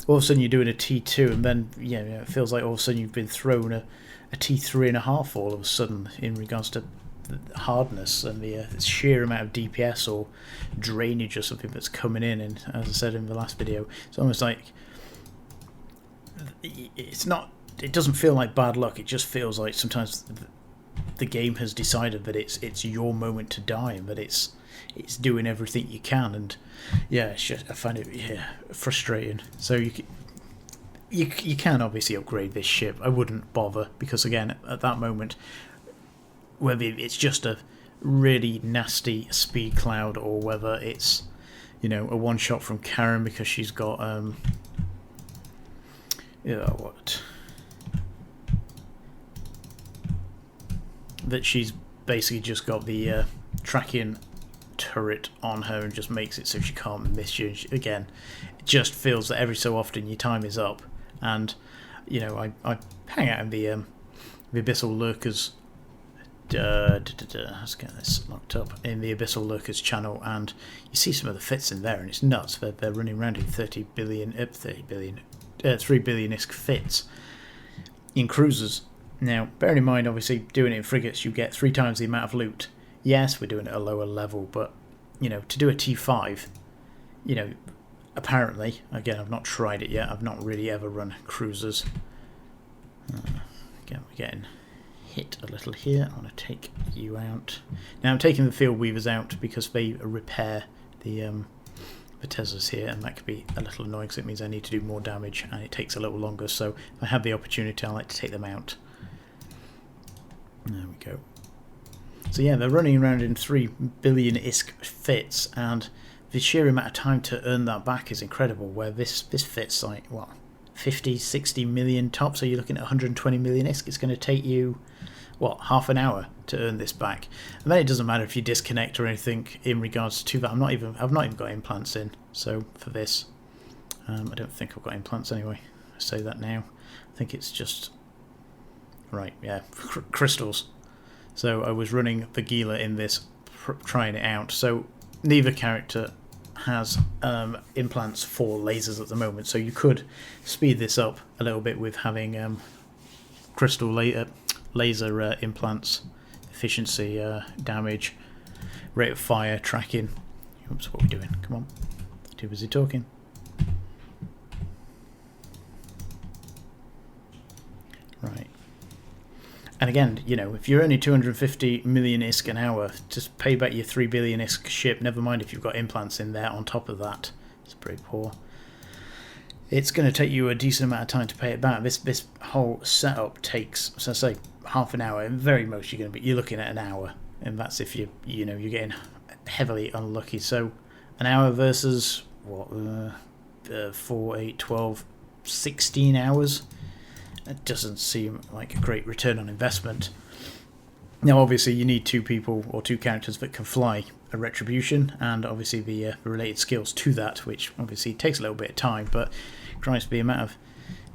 [SPEAKER 1] all of a sudden you're doing a T2 and then, you know, it feels like all of a sudden you've been thrown a T3.5 all of a sudden in regards to the hardness and the sheer amount of DPS or drainage or something that's coming in. And as I said in the last video, it's almost like it doesn't feel like bad luck, it just feels like sometimes the game has decided that it's your moment to die, and that it's doing everything you can, and yeah, it's just, I find it frustrating. So you can obviously upgrade this ship. I wouldn't bother, because again, at that moment, whether it's just a really nasty speed cloud or whether it's, you know, a one shot from Karen because she's got that she's basically just got the tracking turret on her and just makes it so she can't miss you. Again, it just feels that every so often your time is up, and you know, I hang out in the abyssal lurkers let's get this locked up in the Abyssal Locus channel, and you see some of the fits in there, and it's nuts. They're running around in 3 billion ISK fits in cruisers. Now, bearing in mind, obviously, doing it in frigates, you get 3 times the amount of loot. Yes, we're doing it at a lower level, but, you know, to do a T5, you know, apparently, again, I've not tried it yet, I've not really ever run cruisers. Again, we're getting hit a little here. I want to take you out. Now, I'm taking the field weavers out because they repair the Teslas here, and that could be a little annoying because it means I need to do more damage, and it takes a little longer, so if I have the opportunity, I like to take them out. There we go. So yeah, they're running around in 3 billion ISK fits, and the sheer amount of time to earn that back is incredible, where this fits like, what, 50, 60 million top, so you're looking at 120 million ISK. It's going to take you, what, half an hour to earn this back. And then it doesn't matter if you disconnect or anything in regards to that. I've not even got implants in, so for this, I don't think I've got implants anyway. I say that now. I think it's just, right, yeah, crystals. So I was running the Gila in this, trying it out. So neither character has implants for lasers at the moment, so you could speed this up a little bit with having crystal laser implants, efficiency, damage, rate of fire, tracking. Oops, what are we doing? Come on, too busy talking. Right. And again, you know, if you're only 250 million ISK an hour, just pay back your 3 billion ISK ship, never mind if you've got implants in there on top of that. It's pretty poor. It's going to take you a decent amount of time to pay it back. This whole setup takes, so say, half an hour. And very most you're looking at an hour, and that's if you're getting heavily unlucky. So an hour versus what, 4, 8, 12, 16 hours. It doesn't seem like a great return on investment. Now, obviously, you need 2 people or 2 characters that can fly a Retribution, and obviously the related skills to that, which obviously takes a little bit of time. But Christ, the amount of,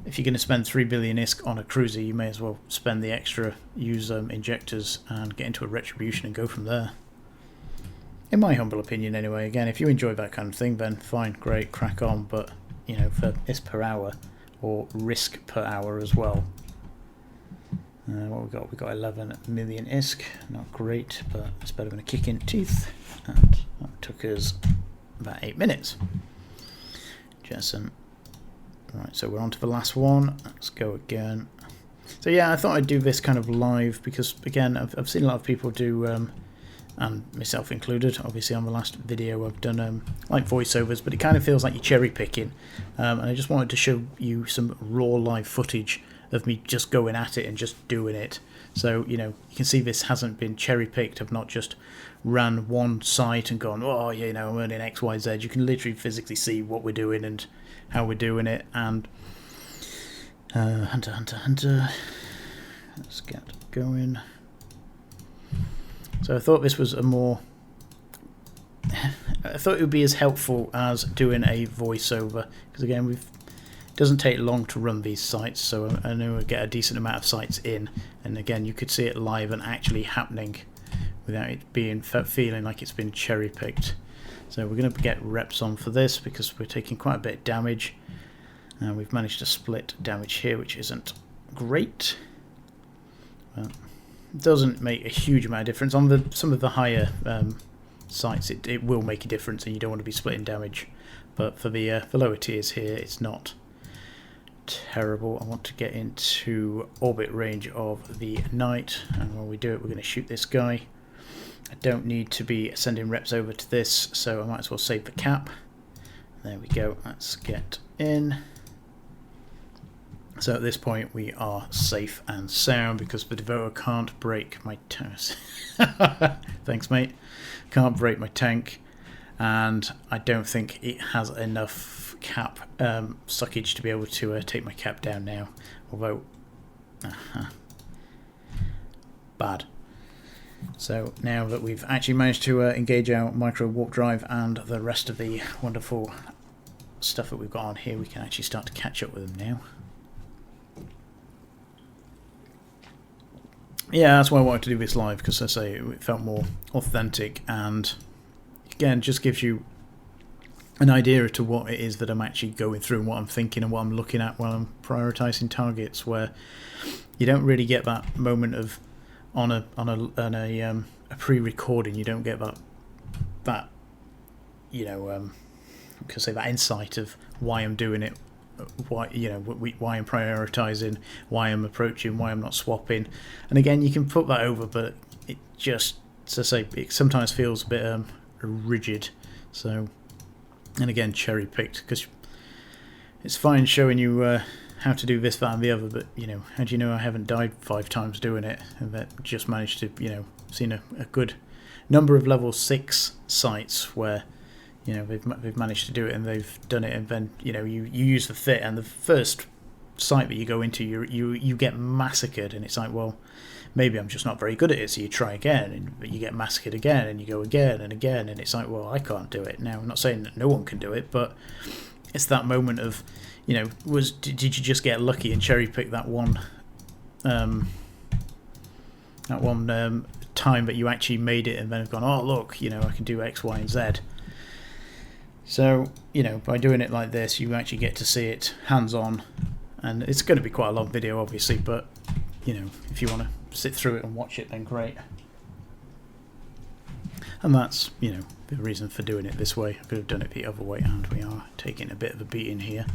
[SPEAKER 1] if you're going to spend 3 billion ISK on a cruiser, you may as well spend the extra, use injectors, and get into a Retribution and go from there. In my humble opinion, anyway. Again, if you enjoy that kind of thing, then fine, great, crack on. But you know, for ISK per hour, or risk per hour as well. What we got? We got 11 million ISK. Not great, but it's better than a kick in teeth. And that took us about 8 minutes. Jason. Right, so we're on to the last one. Let's go again. So yeah, I thought I'd do this kind of live because, again, I've seen a lot of people do, and myself included. Obviously, on the last video, I've done like voiceovers, but it kind of feels like you're cherry picking. And I just wanted to show you some raw live footage of me just going at it and just doing it. So, you know, you can see this hasn't been cherry picked. I've not just ran one site and gone, oh, yeah, you know, I'm earning X, Y, Z. You can literally physically see what we're doing and how we're doing it. And Hunter. Let's get going. So I thought this was a more... I thought it would be as helpful as doing a voiceover, because again, it doesn't take long to run these sites, so I know we'll get a decent amount of sites in, and again, you could see it live and actually happening without it being feeling like it's been cherry picked. So we're going to get reps on for this because we're taking quite a bit of damage, and we've managed to split damage here, which isn't great. Well, it doesn't make a huge amount of difference on some of the higher sites. It will make a difference, and you don't want to be splitting damage. But for the lower tiers here, it's not terrible. I want to get into orbit range of the knight, and when we do it, we're going to shoot this guy. I don't need to be sending reps over to this, so I might as well save the cap. There we go. Let's get in. So at this point we are safe and sound because the devoter can't break my toes. Thanks, mate. Can't break my tank, and I don't think it has enough cap suckage to be able to take my cap down now. Although, bad. So now that we've actually managed to engage our micro warp drive and the rest of the wonderful stuff that we've got on here, we can actually start to catch up with them now. yeah, that's why I wanted to do this live, because I say it felt more authentic, and again, just gives you an idea as to what it is that I'm actually going through and what I'm thinking and what I'm looking at while I'm prioritizing targets, where you don't really get that moment of on a pre-recording. You don't get that that insight of why I'm doing it, why why I'm prioritizing, why I'm approaching, why I'm not swapping. And again, you can put that over, but it just, to say, it sometimes feels a bit rigid. So, and again, cherry picked, because it's fine showing you how to do this, that, and the other, but how do you know I haven't died 5 times doing it, and that just managed to seen a good number of level 6 sites where they've managed to do it, and they've done it, and then you use the fit, and the first site that you go into, you get massacred, and it's like, well, maybe I'm just not very good at it, so you try again, but you get massacred again, and you go again and again, and it's like, well, I can't do it. Now, I'm not saying that no one can do it, but it's that moment of, did you just get lucky and cherry pick that one time that you actually made it, and then have gone, oh look, I can do X, Y, and Z. So, by doing it like this, you actually get to see it hands-on, and it's going to be quite a long video, obviously, but, if you want to sit through it and watch it, then great. And that's, the reason for doing it this way. I could have done it the other way, and we are taking a bit of a beating here.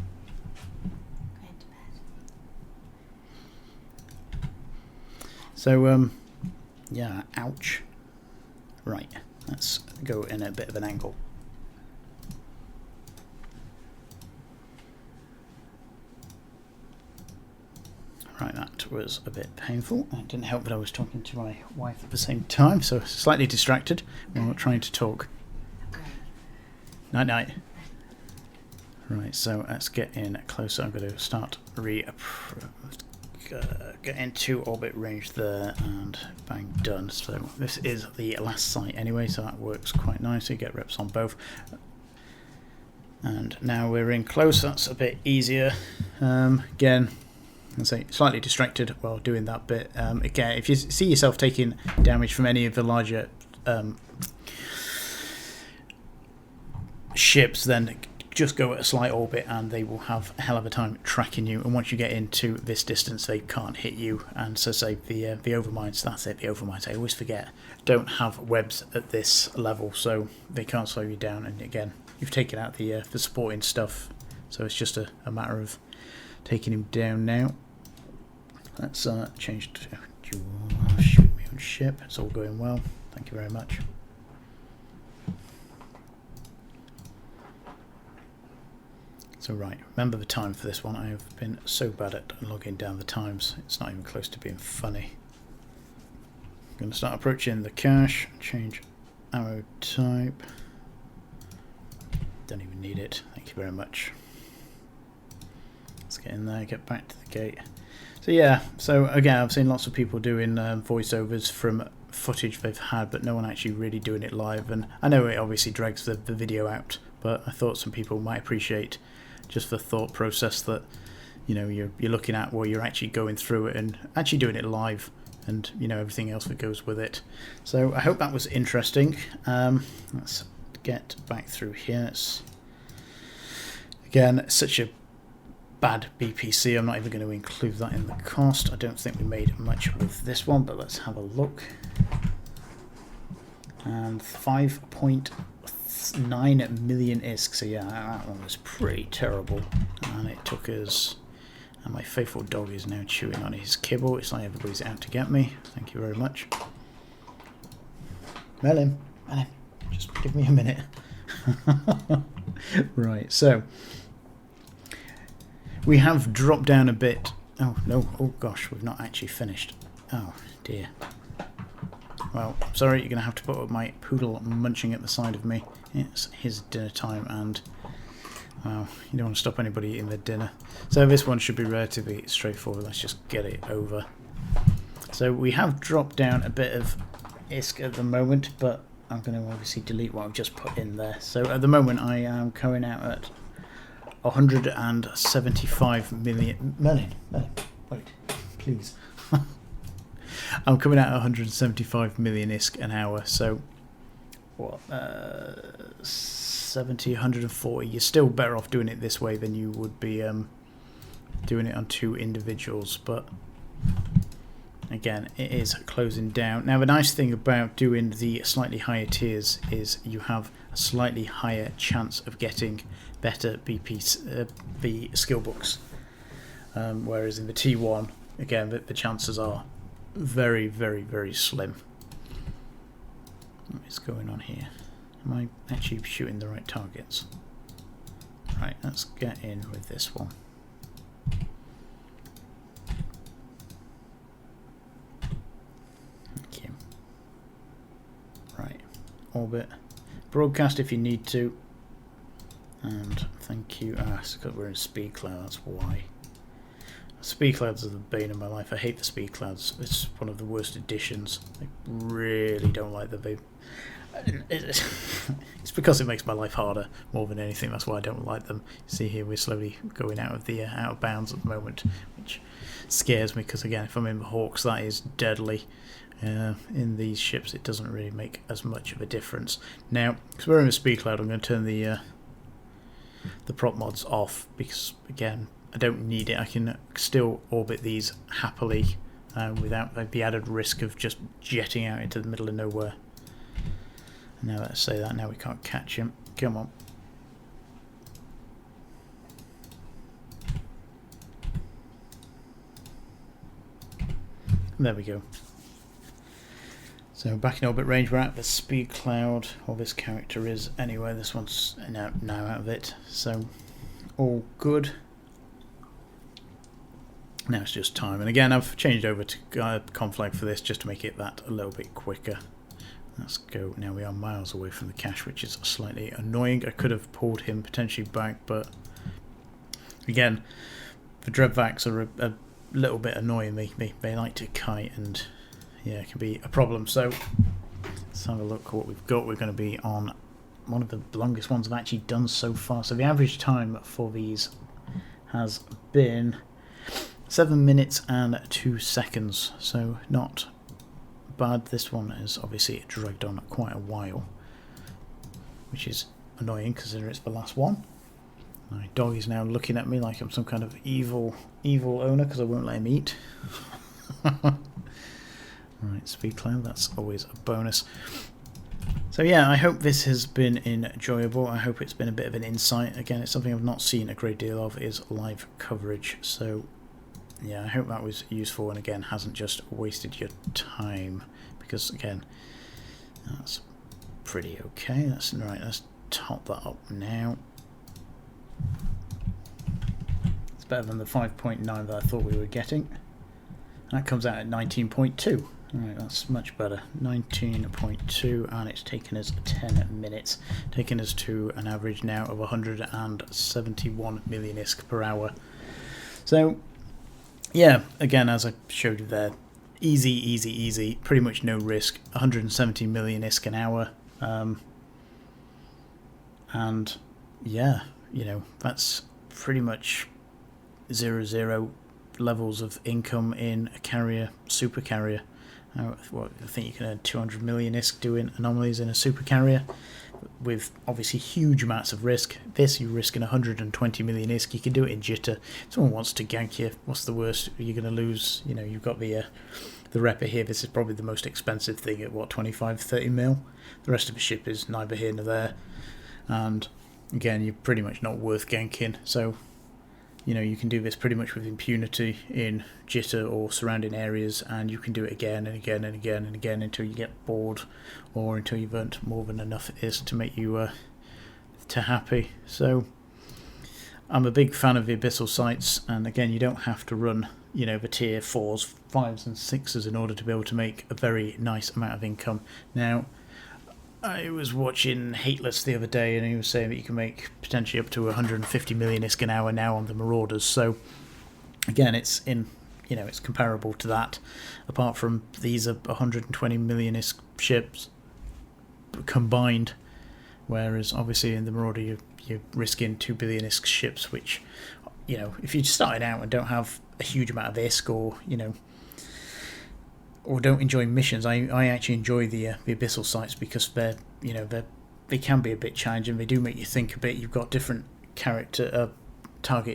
[SPEAKER 1] So, yeah, ouch. Right, let's go in a bit of an angle. Right, that was a bit painful. It didn't help that I was talking to my wife at the same time, so slightly distracted while trying to talk. Night night. Right, so let's get in closer. I'm going to start get into orbit range there, and bang, done. So this is the last site anyway, so that works quite nicely. Get reps on both. And now we're in close. That's a bit easier. Again, and say slightly distracted while doing that bit. Again, if you see yourself taking damage from any of the larger ships, then just go at a slight orbit, and they will have a hell of a time tracking you. And once you get into this distance, they can't hit you. And so, say the overmines, that's it. The overmines, I always forget, don't have webs at this level, so they can't slow you down. And again, you've taken out the supporting stuff, so it's just a matter of taking him down now. Let's change to duel. Shoot me on ship. It's all going well. Thank you very much. So right, remember the time for this one. I have been so bad at logging down the times. It's not even close to being funny. I'm going to start approaching the cache. Change arrow type. Don't even need it. Thank you very much. Let's get in there, get back to the gate. So yeah, so again, I've seen lots of people doing voiceovers from footage they've had, but no one actually really doing it live. And I know it obviously drags the video out, but I thought some people might appreciate just the thought process that you're looking at while you're actually going through it and actually doing it live, and everything else that goes with it. So I hope that was interesting. Let's get back through here. It's, again, such a bad BPC, I'm not even going to include that in the cost. I don't think we made much with this one, but let's have a look. And 5.9 million ISK, so yeah, that one was pretty terrible. And it took us, and my faithful dog is now chewing on his kibble. It's like everybody's out to get me. Thank you very much. Melon, just give me a minute. Right, so we have dropped down a bit. Oh no, oh gosh, we've not actually finished. Oh dear. Well, sorry, you're going to have to put up my poodle munching at the side of me. It's his dinner time, and well, you don't want to stop anybody eating their dinner. So this one should be relatively straightforward. Let's just get it over. So we have dropped down a bit of ISK at the moment, but I'm going to obviously delete what I've just put in there. So at the moment I am going out at 175 million. Wait, please. I'm coming out at 175 million ISK an hour, so what, 70, 140. You're still better off doing it this way than you would be doing it on two individuals, but again, it is closing down. Now, the nice thing about doing the slightly higher tiers is you have a slightly higher chance of getting better BP skill books, whereas in the T1, again, the chances are very, very, very slim. What is going on here? Am I actually shooting the right targets? Right, let's get in with this one. Thank you. Right, orbit. Broadcast if you need to. And thank you. It's because we're in speed cloud, that's why. Speed clouds are the bane of my life. I hate the speed clouds. It's one of the worst additions. I really don't like them. It's because it makes my life harder more than anything. That's why I don't like them. See here, we're slowly going out of the out of bounds at the moment, which scares me because again, if I'm in the Hawks, that is deadly. In these ships, it doesn't really make as much of a difference. Now, because we're in a speed cloud, I'm going to turn the prop mods off because again, I don't need it. I can still orbit these happily without the added risk of just jetting out into the middle of nowhere. Now let's say that. Now we can't catch him. Come on. There we go. So back in orbit range, we're at the speed cloud, or this character is anyway. This one's now out of it. So all good. Now it's just time, and again I've changed over to conflag for this just to make it that a little bit quicker. Let's go. Now we are miles away from the cache, which is slightly annoying. I could have pulled him potentially back, but again, the Drebvacs are a little bit annoying me. They like to kite, and yeah, it can be a problem. So let's have a look at what we've got. We're going to be on one of the longest ones I've actually done so far. So the average time for these has been 7 minutes and 2 seconds. So not bad. This one is obviously dragged on quite a while, which is annoying considering it's the last one. My dog is now looking at me like I'm some kind of evil owner because I won't let him eat. Right, speed cloud, that's always a bonus. So yeah, I hope this has been enjoyable. I hope it's been a bit of an insight. Again, it's something I've not seen a great deal of, is live coverage. So yeah, I hope that was useful and again hasn't just wasted your time, because again, that's pretty okay. That's right. Let's top that up now. It's better than the 5.9 that I thought we were getting. That comes out at 19.2. Alright, that's much better. 19.2, and it's taken us 10 minutes, taking us to an average now of 171 million ISK per hour. So yeah, again, as I showed you there, easy, pretty much no risk, 170 million ISK an hour. And yeah, you know, that's pretty much 0 levels of income in a carrier, super carrier. I think you can earn 200 million ISK doing anomalies in a super carrier, with obviously huge amounts of risk. This, you're risking 120 million ISK. You can do it in jitter. If someone wants to gank you, what's the worst you're going to lose? You know, you've got the Reaper here. This is probably the most expensive thing at what, 25-30 mil. The rest of the ship is neither here nor there, and again, you're pretty much not worth ganking. So you know, you can do this pretty much with impunity in jitter or surrounding areas, and you can do it again and again and again and again until you get bored, or until you've earned more than enough ISK to make you to happy. So I'm a big fan of the abyssal sites, and again, you don't have to run, you know, the tier 4s, 5s and 6s in order to be able to make a very nice amount of income. Now, I was watching Hateless the other day, and he was saying that you can make potentially up to 150 million ISK an hour now on the Marauders. So again, it's in, you know, it's comparable to that. Apart from these are 120 million ISK ships combined, whereas obviously in the Marauder you're risking 2 billion ISK ships, which, you know, if you're starting out and don't have a huge amount of ISK, or, you know, or don't enjoy missions. I actually enjoy the abyssal sites because they can be a bit challenging. They do make you think a bit. You've got different target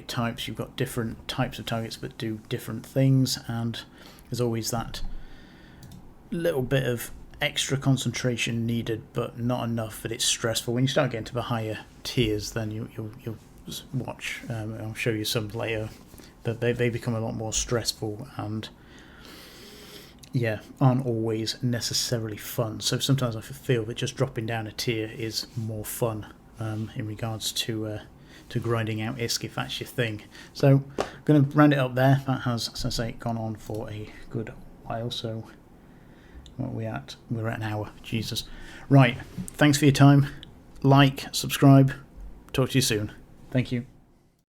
[SPEAKER 1] types. You've got different types of targets that do different things, and there's always that little bit of extra concentration needed, but not enough that it's stressful. When you start getting to the higher tiers, then you'll watch. I'll show you some later, but they become a lot more stressful and aren't always necessarily fun. So sometimes I feel that just dropping down a tier is more fun in regards to grinding out ISK if that's your thing. So I'm going to round it up there. That has, as I say, gone on for a good while. So what are we at? We're at an hour. Jesus. Right. Thanks for your time. Like, subscribe. Talk to you soon. Thank you.